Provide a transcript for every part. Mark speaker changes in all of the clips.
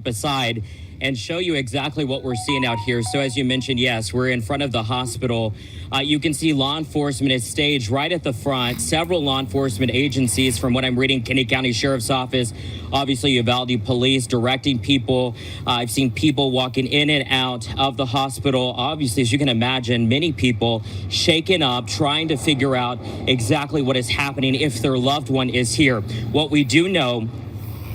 Speaker 1: aside and show you exactly what we're seeing out here. So as you mentioned, yes, we're in front of the hospital. You can see law enforcement is staged right at the front. Several law enforcement agencies, from what I'm reading, Kennedy County Sheriff's Office, obviously Uvalde Police, directing people. I've seen people walking in and out of the hospital. Obviously, as you can imagine, many people shaken up, trying to figure out exactly what is happening if their loved one is here. What we do know,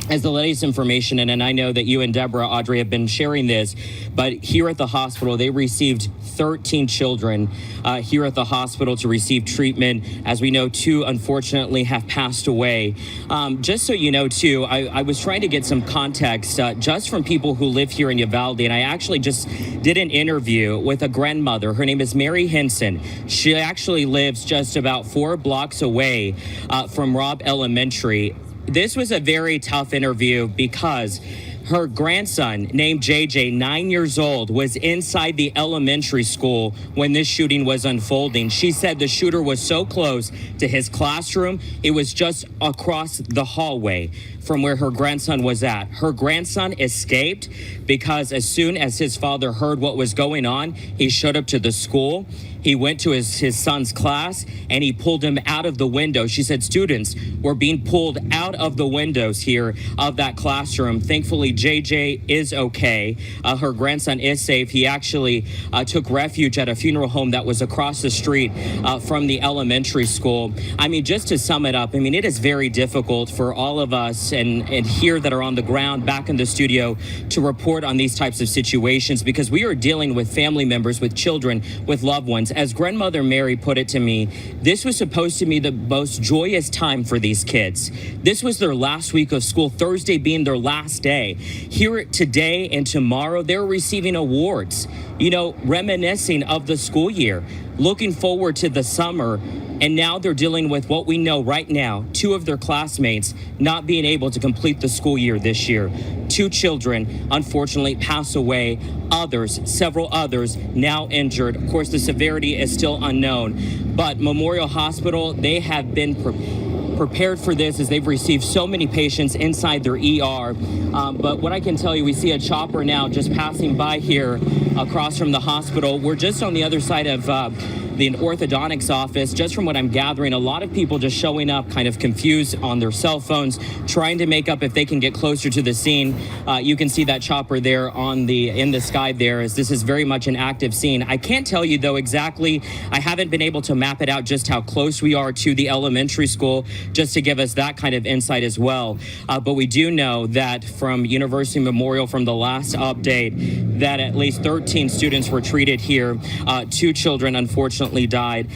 Speaker 1: as the latest information, and I know that you and Deborah, Audrey, have been sharing this, but here at the hospital, they received 13 children here at the hospital to receive treatment. As we know, 2 unfortunately have passed away. Just so you know, too, I was trying to get some context just from people who live here in Uvalde, and I actually just did an interview with a grandmother. Her name is Mary Henson. She actually lives just about 4 blocks away from Robb Elementary. This was a very tough interview because her grandson, named JJ, 9 years old, was inside the elementary school when this shooting was unfolding. She said the shooter was so close to his classroom, it was just across the hallway from where her grandson was at. Her grandson escaped because as soon as his father heard what was going on, he showed up to the school. He went to his son's class and he pulled him out of the window. She said students were being pulled out of the windows here of that classroom. Thankfully, JJ is okay. Her grandson is safe. He actually took refuge at a funeral home that was across the street from the elementary school. I mean, just to sum it up, I mean, it is very difficult for all of us and here that are on the ground back in the studio to report on these types of situations because we are dealing with family members, with children, with loved ones. As grandmother Mary put it to me, this was supposed to be the most joyous time for these kids. This was their last week of school, Thursday being their last day. Here today and tomorrow, they're receiving awards, you know, reminiscing of the school year, looking forward to the summer. And now they're dealing with what we know right now, 2 of their classmates not being able to complete the school year this year. 2 children, unfortunately, pass away. Others, several others, now injured. Of course, the severity is still unknown. But Memorial Hospital, they have been prepared for this as they've received so many patients inside their ER. But what I can tell you, we see a chopper now just passing by here across from the hospital. We're just on the other side of the orthodontics office. Just from what I'm gathering, a lot of people just showing up kind of confused on their cell phones, trying to make up if they can get closer to the scene. You can see that chopper there in the sky there, as this is very much an active scene. I can't tell you though exactly, I haven't been able to map it out just how close we are to the elementary school, just to give us that kind of insight as well. But we do know that from University Memorial, from the last update, that at least 13 students were treated here. 2 children unfortunately died.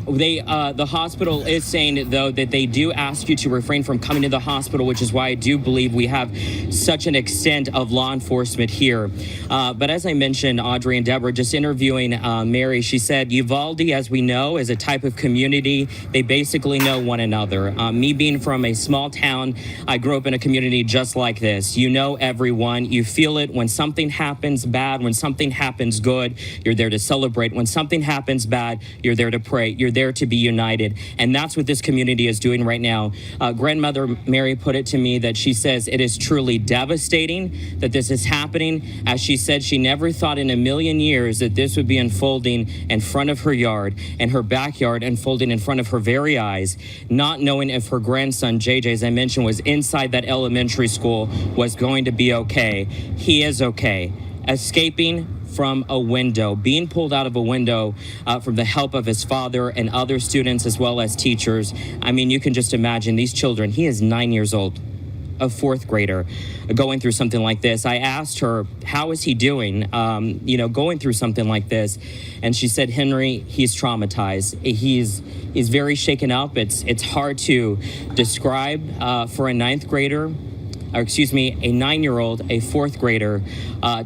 Speaker 1: The hospital is saying, though, that they do ask you to refrain from coming to the hospital, which is why I do believe we have such an extent of law enforcement here. But as I mentioned, Audrey and Deborah, just interviewing Mary, she said, Uvalde, as we know, is a type of community. They basically know one another. Me being from a small town, I grew up in a community just like this. You know everyone. You feel it when something happens bad, when something happens good. You're there to celebrate. When something happens bad, you're there to pray. You're there to be united. And that's what this community is doing right now. Grandmother Mary put it to me that she says it is truly devastating that this is happening. As she said, she never thought in a million years that this would be unfolding in front of her yard and her backyard, unfolding in front of her very eyes, not knowing if her grandson, JJ, as I mentioned, was inside that elementary school, was going to be okay. He is okay. Escaping from a window, being pulled out of a window from the help of his father and other students as well as teachers. I mean, you can just imagine these children. He is 9 years old, a 4th grader, going through something like this. I asked her, how is he doing, going through something like this? And she said, Henry, he's traumatized. He's very shaken up. It's hard to describe for a 9th grader. A 9-year-old, a 4th grader,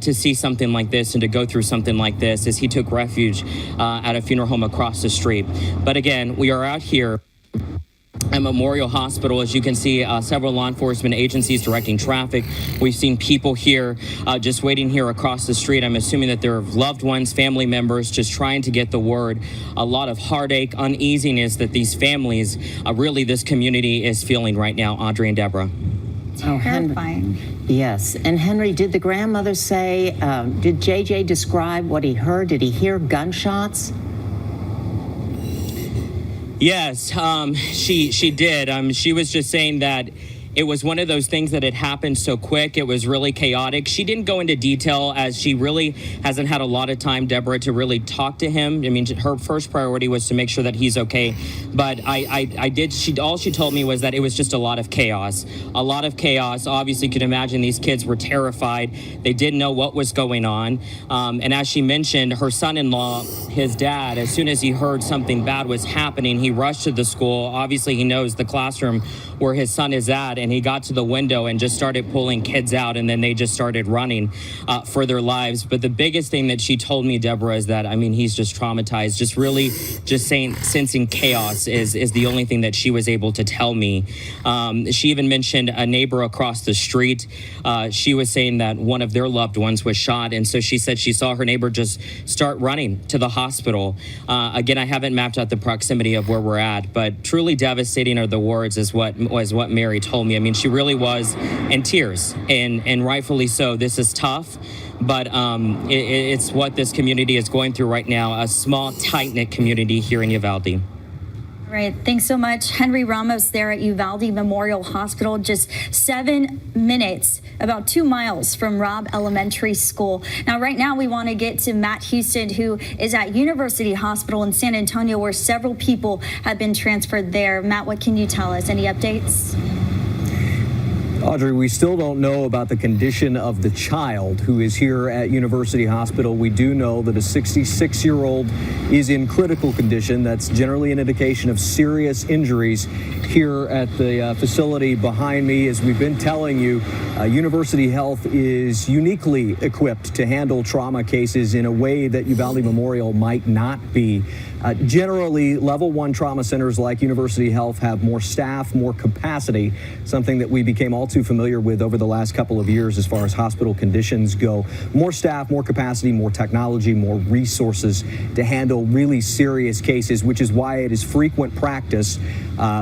Speaker 1: to see something like this and to go through something like this as he took refuge at a funeral home across the street. But again, we are out here at Memorial Hospital. As you can see, several law enforcement agencies directing traffic. We've seen people here just waiting here across the street. I'm assuming that they're loved ones, family members, just trying to get the word. A lot of heartache, uneasiness that these families, really this community is feeling right now. Audrey and Deborah.
Speaker 2: Terrifying.
Speaker 3: Yes. And Henry, did the grandmother say, did JJ describe what he heard? Did he hear gunshots?
Speaker 1: Yes, she did. She was just saying that it was one of those things that had happened so quick. It was really chaotic. She didn't go into detail as she really hasn't had a lot of time, Deborah, to really talk to him. I mean, her first priority was to make sure that he's okay. But all she told me was that it was just a lot of chaos. A lot of chaos. Obviously, you can imagine these kids were terrified. They didn't know what was going on. And as she mentioned, her son-in-law, his dad, as soon as he heard something bad was happening, he rushed to the school. Obviously, he knows the classroom where his son is at, and he got to the window and just started pulling kids out, and then they just started running for their lives. But the biggest thing that she told me, Deborah, is that, I mean, he's just traumatized. Just really just sensing chaos is the only thing that she was able to tell me. She even mentioned a neighbor across the street. She was saying that one of their loved ones was shot, and so she said she saw her neighbor just start running to the hospital. Again, I haven't mapped out the proximity of where we're at, but truly devastating are the words, is what Mary told me. I mean, she really was in tears, and rightfully so. This is tough, but it's what this community is going through right now, a small, tight-knit community here in Uvalde.
Speaker 2: All right, thanks so much. Henry Ramos there at Uvalde Memorial Hospital, just 7 minutes, about 2 miles from Robb Elementary School. Now, right now, we want to get to Matt Houston, who is at University Hospital in San Antonio, where several people have been transferred there. Matt, what can you tell us? Any updates?
Speaker 4: Audrey, we still don't know about the condition of the child who is here at University Hospital. We do know that a 66-year-old is in critical condition. That's generally an indication of serious injuries here at the facility behind me. As we've been telling you, University Health is uniquely equipped to handle trauma cases in a way that Uvalde Memorial might not be. Generally, level 1 trauma centers like University Health have more staff, more capacity, something that we became all too familiar with over the last couple of years as far as hospital conditions go. More staff, more capacity, more technology, more resources to handle really serious cases, which is why it is frequent practice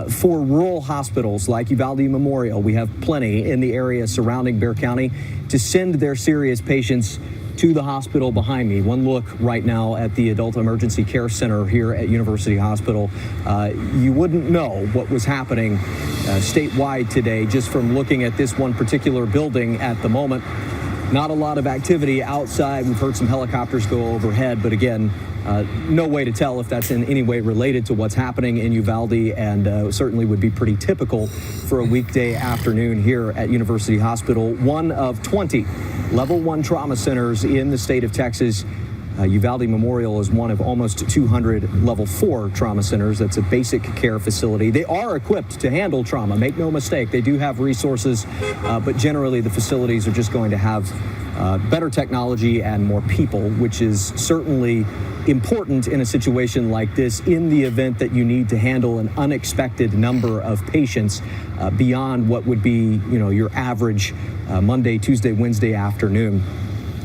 Speaker 4: for rural hospitals like Uvalde Memorial. We have plenty in the area surrounding Bexar County to send their serious patients to the hospital behind me. One look right now at the Adult Emergency Care Center here at University Hospital. You wouldn't know what was happening statewide today just from looking at this one particular building at the moment. Not a lot of activity outside. We've heard some helicopters go overhead, but again, no way to tell if that's in any way related to what's happening in Uvalde, and certainly would be pretty typical for a weekday afternoon here at University Hospital, one of 20 level 1 trauma centers in the state of Texas. Uvalde Memorial is one of almost 200 level 4 trauma centers. That's a basic care facility. They are equipped to handle trauma, make no mistake. They do have resources, but generally the facilities are just going to have better technology and more people, which is certainly important in a situation like this in the event that you need to handle an unexpected number of patients beyond what would be, your average Monday, Tuesday, Wednesday afternoon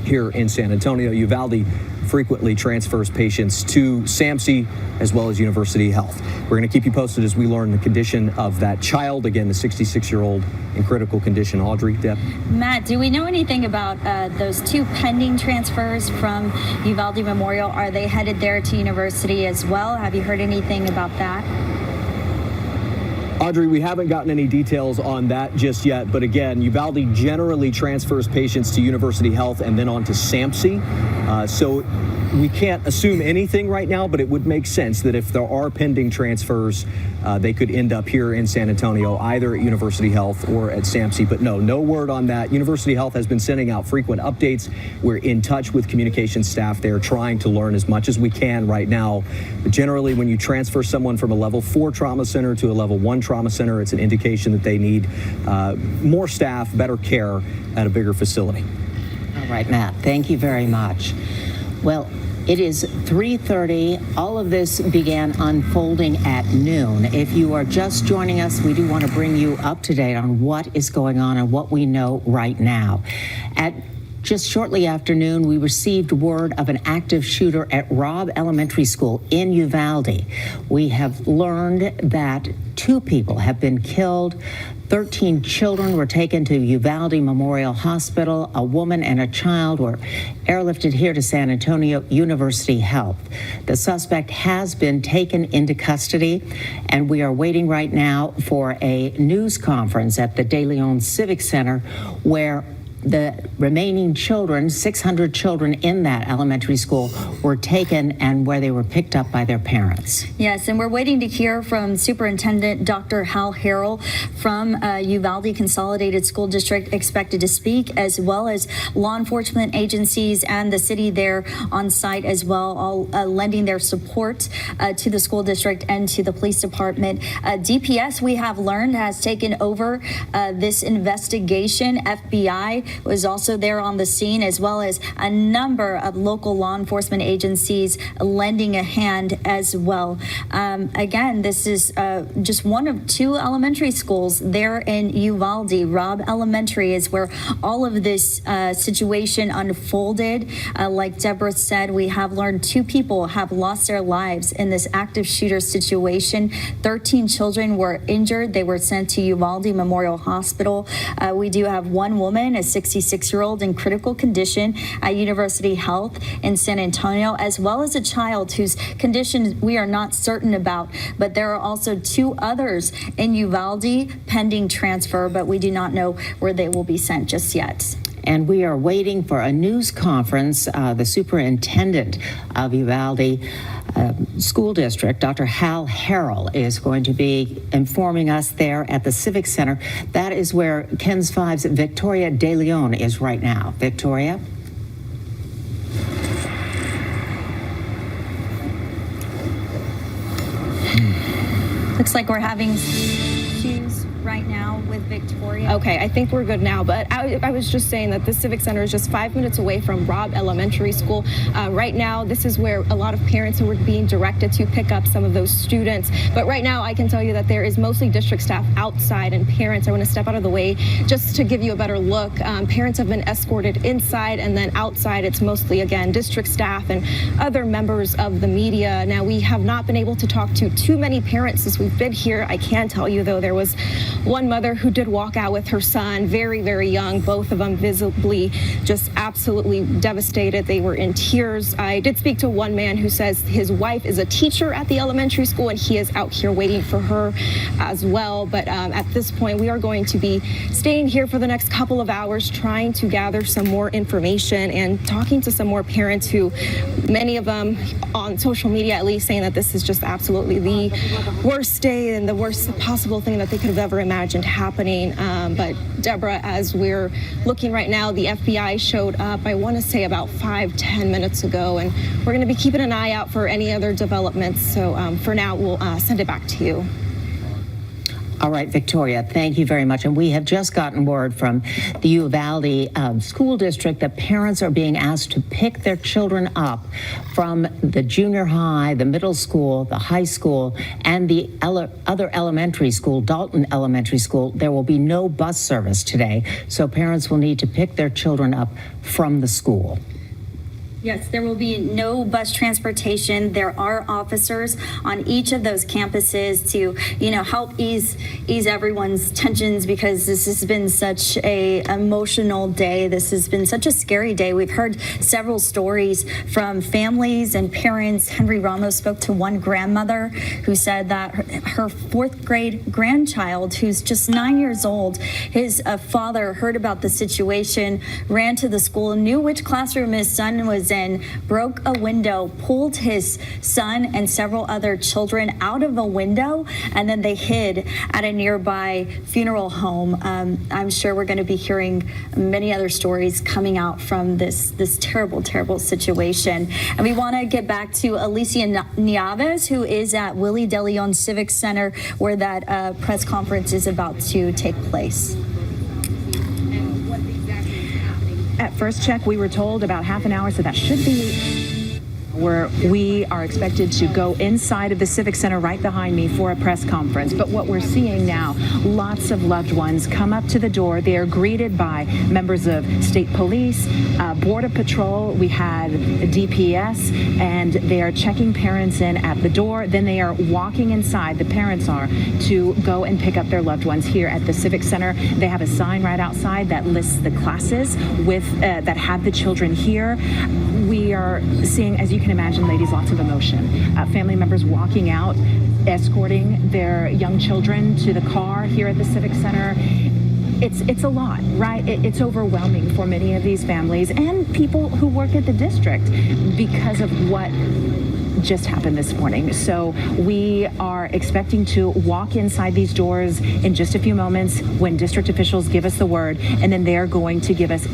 Speaker 4: here in San Antonio. Uvalde frequently transfers patients to SAMC as well as University Health. We're going to keep you posted as we learn the condition of that child. Again, the 66-year-old in critical condition. Audrey, Deb?
Speaker 2: Matt, do we know anything about those 2 pending transfers from Uvalde Memorial? Are they headed there to University as well? Have you heard anything about that?
Speaker 4: Audrey, we haven't gotten any details on that just yet, but again, Uvalde generally transfers patients to University Health and then on to SAMC. So we can't assume anything right now, but it would make sense that if there are pending transfers, they could end up here in San Antonio, either at University Health or at SAMC. But no word on that. University Health has been sending out frequent updates. We're in touch with communications staff there, trying to learn as much as we can right now. But generally, when you transfer someone from a level 4 trauma center to a level 1 trauma center, it's an indication that they need more staff, better care at a bigger facility.
Speaker 3: All right, Matt, thank you very much. Well, it is 3:30. All of this began unfolding at noon. If you are just joining us, we do want to bring you up to date on what is going on and what we know right now. At Just shortly after noon, we received word of an active shooter at Robb Elementary School in Uvalde. We have learned that 2 people have been killed. 13 children were taken to Uvalde Memorial Hospital. A woman and a child were airlifted here to San Antonio University Health. The suspect has been taken into custody, and we are waiting right now for a news conference at the De Leon Civic Center where the remaining children, 600 children in that elementary school, were taken and where they were picked up by their parents.
Speaker 2: Yes, and we're waiting to hear from Superintendent Dr. Hal Harrell from Uvalde Consolidated School District, expected to speak, as well as law enforcement agencies and the city there on site as well, all lending their support to the school district and to the police department. DPS, we have learned, has taken over this investigation. FBI was also there on the scene, as well as a number of local law enforcement agencies lending a hand as well. Again, this is just one of 2 elementary schools there in Uvalde. Robb Elementary is where all of this situation unfolded. Like Deborah said, we have learned 2 people have lost their lives in this active shooter situation. 13 children were injured. They were sent to Uvalde Memorial Hospital. We do have 1 woman, a 66-year-old in critical condition at University Health in San Antonio, as well as a child whose condition we are not certain about. But there are also 2 others in Uvalde pending transfer, but we do not know where they will be sent just yet.
Speaker 3: And we are waiting for a news conference. The superintendent of Uvalde School District, Dr. Hal Harrell, is going to be informing us there at the Civic Center. That is where KENS 5's Victoria De Leon is right now. Victoria?
Speaker 2: Looks like we're having issues right now with Victoria.
Speaker 5: Okay, I think we're good now, but I was just saying that the Civic Center is just 5 minutes away from Robb Elementary School. Right now, this is where a lot of parents were being directed to pick up some of those students. But right now, I can tell you that there is mostly district staff outside and parents. I want to step out of the way just to give you a better look. Parents have been escorted inside, and then outside, it's mostly, again, district staff and other members of the media. Now, we have not been able to talk to too many parents since we've been here. I can tell you, though, there was one mother who did walk out with her son, very, very young, both of them visibly just absolutely devastated. They were in tears. I did speak to one man who says his wife is a teacher at the elementary school and he is out here waiting for her as well. But at this point, we are going to be staying here for the next couple of hours, trying to gather some more information and talking to some more parents who, many of them on social media at least, saying that this is just absolutely the worst day and the worst possible thing that they could have ever imagined happening. But Deborah, as we're looking right now, the FBI showed up, I want to say about 5-10 minutes ago, and we're going to be keeping an eye out for any other developments. So for now, we'll send it back to you.
Speaker 3: All right, Victoria, thank you very much. And we have just gotten word from the Uvalde School District that parents are being asked to pick their children up from the junior high, the middle school, the high school, and the other elementary school, Dalton Elementary School. There will be no bus service today, so parents will need to pick their children up from the school.
Speaker 2: Yes, there will be no bus transportation. There are officers on each of those campuses to, help ease everyone's tensions, because this has been such a emotional day. This has been such a scary day. We've heard several stories from families and parents. Henry Ramos spoke to one grandmother who said that her 4th grade grandchild, who's just 9 years old, his father heard about the situation, ran to the school, knew which classroom his son was in, broke a window, pulled his son and several other children out of a window, and then they hid at a nearby funeral home. I'm sure we're going to be hearing many other stories coming out from this terrible, terrible situation. And we want to get back to Alicia Nieves, who is at Willie De Leon Civic Center, where that press conference is about to take place.
Speaker 6: At first check, we were told about half an hour, so that should be where we are expected to go inside of the Civic Center right behind me for a press conference. But what we're seeing now, lots of loved ones come up to the door. They are greeted by members of state police, Border Patrol. We had DPS, and they are checking parents in at the door. Then they are walking inside, the parents are, to go and pick up their loved ones here at the Civic Center. They have a sign right outside that lists the classes with that have the children here. We are seeing, as you can imagine, ladies, lots of emotion. Family members walking out, escorting their young children to the car here at the Civic Center. It's a lot, right? It's overwhelming for many of these families and people who work at the district because of what just happened this morning. So we are expecting to walk inside these doors in just a few moments when district officials give us the word, and then they're going to give us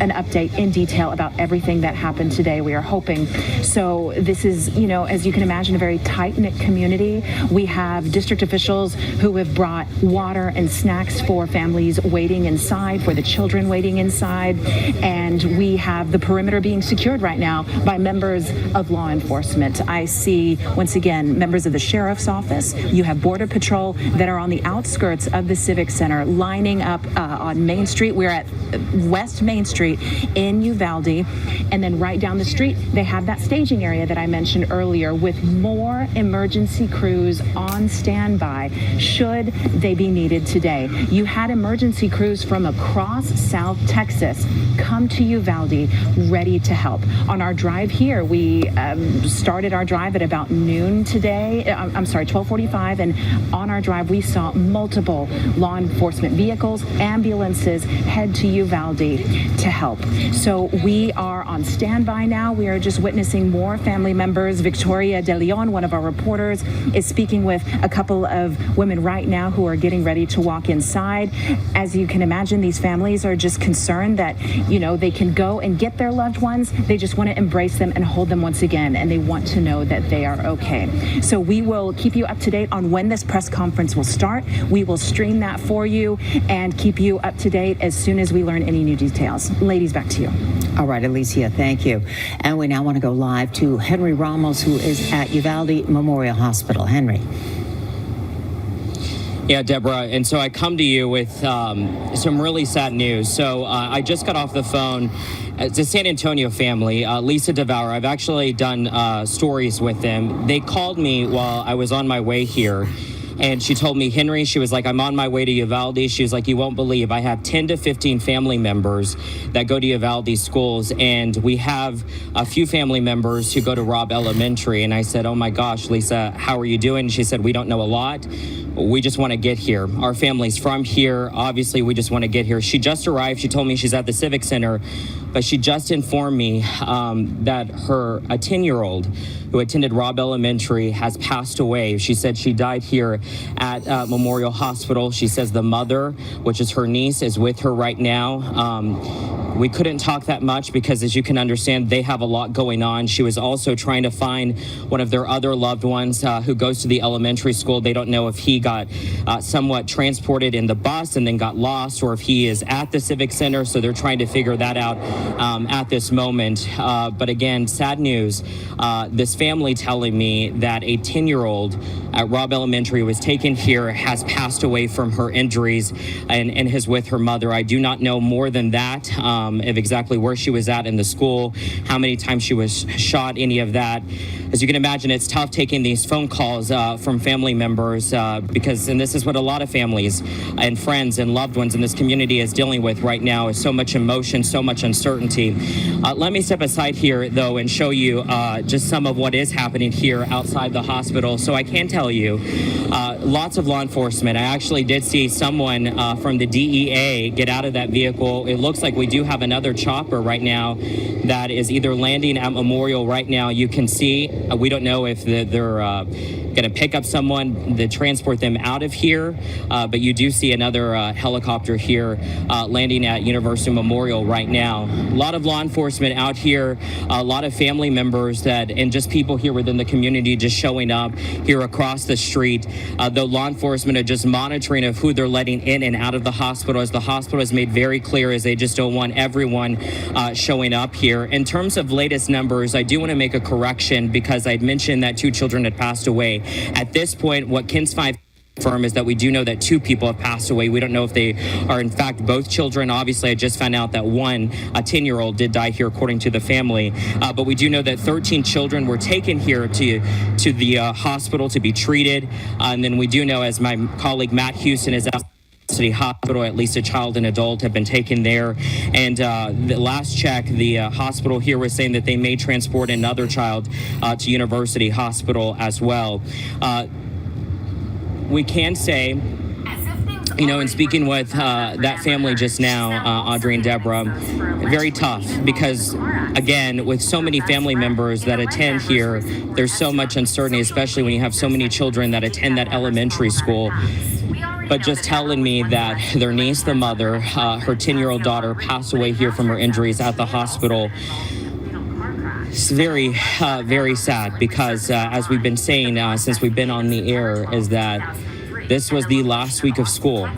Speaker 6: an update in detail about everything that happened today, we are hoping. So this is, as you can imagine, a very tight-knit community. We have district officials who have brought water and snacks for families waiting inside, for the children waiting inside, and we have the perimeter being secured right now by members of law enforcement. I see, once again, members of the sheriff's office. You have Border Patrol that are on the outskirts of the Civic Center, lining up on Main Street. We're at West Main Street in Uvalde, and then right down the street they have that staging area that I mentioned earlier with more emergency crews on standby should they be needed today. You had emergency crews from across South Texas come to Uvalde ready to help. On our drive here, we started our drive at about noon today, 12:45, and on our drive we saw multiple law enforcement vehicles, ambulances head to Uvalde to help. So we are on standby now. We are just witnessing more family members. Victoria De Leon, one of our reporters, is speaking with a couple of women right now who are getting ready to walk inside. As you can imagine, these families are just concerned that, they can go and get their loved ones. They just want to embrace them and hold them once again, and they want to know that they are okay. So we will keep you up to date on when this press conference will start. We will stream that for you and keep you up to date as soon as we learn any new details. Ladies, back to you.
Speaker 3: All right, Alicia, thank you. And we now want to go live to Henry Ramos, who is at Uvalde Memorial Hospital. Henry.
Speaker 1: Yeah, Deborah. And so I come to you with some really sad news. So I just got off the phone. It's a San Antonio family, Lisa DeVour. I've actually done stories with them. They called me while I was on my way here. And she told me, Henry, she was like, I'm on my way to Uvalde. She was like, you won't believe, I have 10 to 15 family members that go to Uvalde schools. And we have a few family members who go to Robb Elementary. And I said, oh my gosh, Lisa, how are you doing? And she said, we don't know a lot. We just want to get here. Our family's from here. Obviously, we just want to get here. She just arrived. She told me she's at the Civic Center, but she just informed me that a 10-year-old who attended Robb Elementary has passed away. She said she died here at Memorial Hospital. She says the mother, which is her niece, is with her right now. We couldn't talk that much because, as you can understand, they have a lot going on. She was also trying to find one of their other loved ones who goes to the elementary school. They don't know if he got somewhat transported in the bus and then got lost, or if he is at the Civic Center. So they're trying to figure that out at this moment. But again, sad news. This family telling me that a 10-year-old at Robb Elementary was taken here, has passed away from her injuries, and is with her mother. I do not know more than that. Of exactly where she was at in the school, how many times she was shot, any of that. As you can imagine, it's tough taking these phone calls from family members because, and this is what a lot of families and friends and loved ones in this community is dealing with right now, is so much emotion, so much uncertainty. Let me step aside here, though, and show you just some of what is happening here outside the hospital. So I can tell you, lots of law enforcement. I actually did see someone from the DEA get out of that vehicle. It looks like we do have another chopper right now that is either landing at Memorial right now. You can see, we don't know if they're going to pick up someone to transport them out of here, but you do see another helicopter here landing at University Memorial right now. A lot of law enforcement out here, a lot of family members and just people here within the community just showing up here across the street. The law enforcement are just monitoring of who they're letting in and out of the hospital, as the hospital has made very clear as they just don't want everyone showing up here. In terms of latest numbers, I do want to make a correction because I'd mentioned that 2 children had passed away. At this point, what KINS 5 confirm is that we do know that 2 people have passed away. We don't know if they are in fact both children. Obviously, I just found out that one, a 10-year-old, did die here according to the family. But we do know that 13 children were taken here to the hospital to be treated. And then we do know, as my colleague Matt Houston is out, City Hospital, at least a child and adult have been taken there. And the last check, the hospital here was saying that they may transport another child to University Hospital as well. We can say, you know, in speaking with that family just now, Audrey and Deborah, very tough because, again, with so many family members that attend here, there's so much uncertainty, especially when you have so many children that attend that elementary school. But just telling me that their niece, the mother, her 10-year-old daughter passed away here from her injuries at the hospital. It's very, very sad because, as we've been saying since we've been on the air, is that this was the last week of school.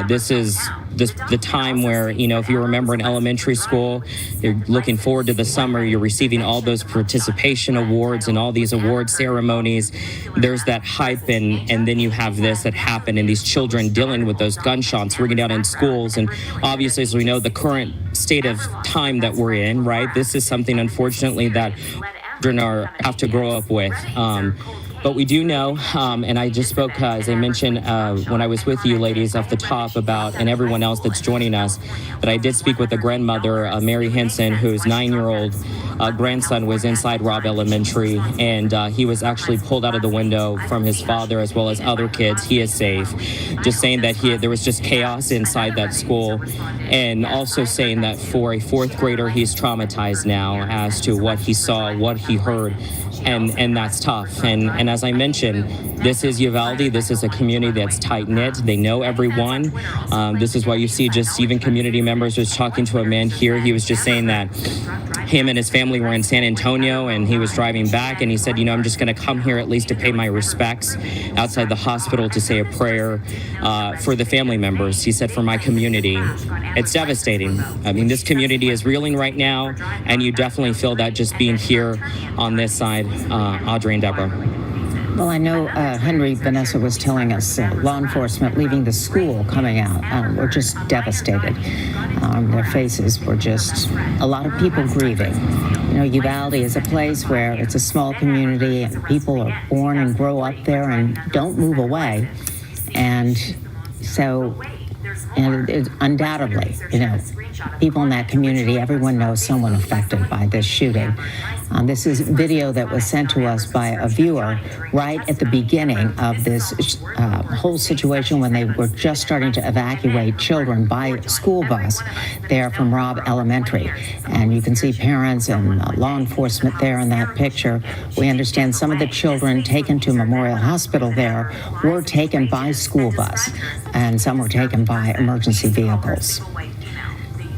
Speaker 1: This is the time where, you know, if you remember in elementary school, you're looking forward to the summer, you're receiving all those participation awards and all these award ceremonies. There's that hype, and then you have this that happened, and these children dealing with those gunshots ringing out in schools. And obviously, as we know, the current state of time that we're in, right? This is something, unfortunately, that children have to grow up with. But we do know, and I just spoke, as I mentioned when I was with you ladies off the top about, and everyone else that's joining us, that I did speak with a grandmother, Mary Henson, whose 9-year-old grandson was inside Robb Elementary, and he was actually pulled out of the window from his father as well as other kids. He is safe. Just saying that there was just chaos inside that school, and also saying that for a 4th grader, he's traumatized now as to what he saw, what he heard. And that's tough. And as I mentioned, this is Uvalde. This is a community that's tight-knit. They know everyone. This is why you see just even community members. Was talking to a man here. He was just saying that him and his family were in San Antonio, and he was driving back, and he said, you know, I'm just going to come here at least to pay my respects outside the hospital to say a prayer for the family members. He said, for my community. It's devastating. I mean, this community is reeling right now, and you definitely feel that just being here on this side. Audrey and Deborah.
Speaker 3: Well, I know Henry Vanessa was telling us law enforcement leaving the school coming out were just devastated. Their faces were just a lot of people grieving. You know, Uvalde is a place where it's a small community and people are born and grow up there and don't move away. And so, and it, undoubtedly, you know, people in that community, everyone knows someone affected by this shooting. This is video that was sent to us by a viewer right at the beginning of this whole situation when they were just starting to evacuate children by school bus there from Robb Elementary. And you can see parents and law enforcement there in that picture. We understand some of the children taken to Memorial Hospital there were taken by school bus, and some were taken by emergency vehicles.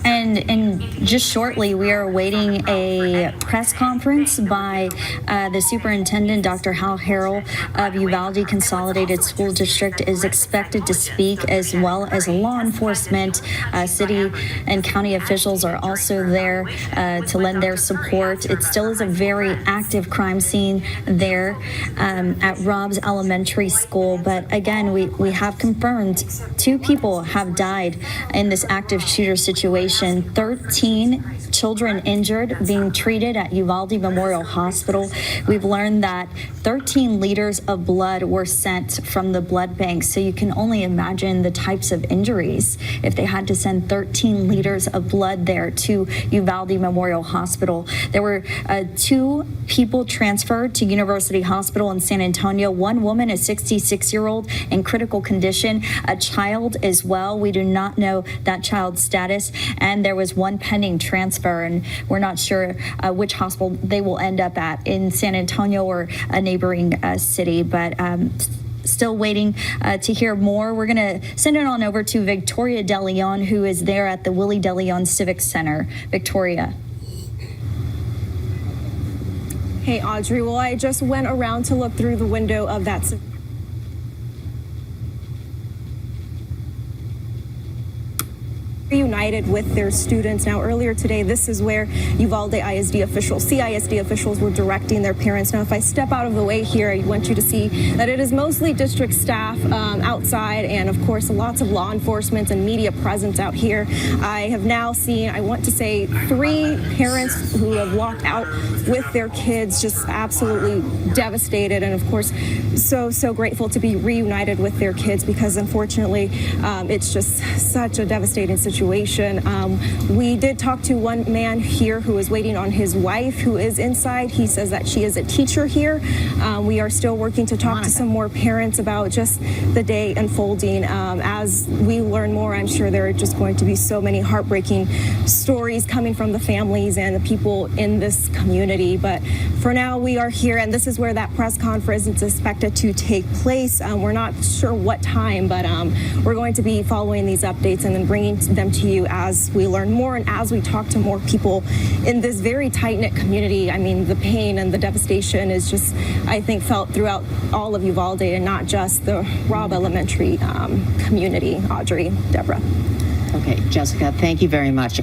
Speaker 2: And just shortly, we are awaiting a press conference by the superintendent, Dr. Hal Harrell of Uvalde Consolidated School District, is expected to speak, as well as law enforcement. City and county officials are also there to lend their support. It still is a very active crime scene there at Robb Elementary School. But again, we have confirmed 2 people have died in this active shooter situation. 13 children injured, being treated at Uvalde Memorial Hospital. We've learned that 13 liters of blood were sent from the blood bank. So you can only imagine the types of injuries if they had to send 13 liters of blood there to Uvalde Memorial Hospital. There were 2 people transferred to University Hospital in San Antonio. One woman, a 66-year-old, in critical condition, a child as well. We do not know that child's status. And there was one pending transfer, and we're not sure which hospital they will end up at, in San Antonio or a neighboring city. But still waiting to hear more. We're going to send it on over to Victoria De Leon, who is there at the Willie De Leon Civic Center. Victoria.
Speaker 5: Hey, Audrey. Well, I just went around to look through the window of that. reunited with their students. Now, earlier today, this is where Uvalde ISD officials, CISD officials were directing their parents. Now, if I step out of the way here, I want you to see that it is mostly district staff outside, and of course, lots of law enforcement and media presence out here. I have now seen, I want to say, 3 parents who have walked out with their kids, just absolutely devastated, and of course, so grateful to be reunited with their kids, because unfortunately, it's just such a devastating situation. We did talk to one man here who is waiting on his wife, who is inside. He says that she is a teacher here. We are still working to talk to some more parents about just the day unfolding. As we learn more, I'm sure there are just going to be so many heartbreaking stories coming from the families and the people in this community. But for now, we are here, and this is where that press conference is expected to take place. We're not sure what time, but we're going to be following these updates and then bringing them to you as we learn more and as we talk to more people in this very tight-knit community. I mean, the pain and the devastation is just, I think, felt throughout all of Uvalde and not just the Robb Elementary community. Audrey, Deborah.
Speaker 3: Okay, Jessica, thank you very much.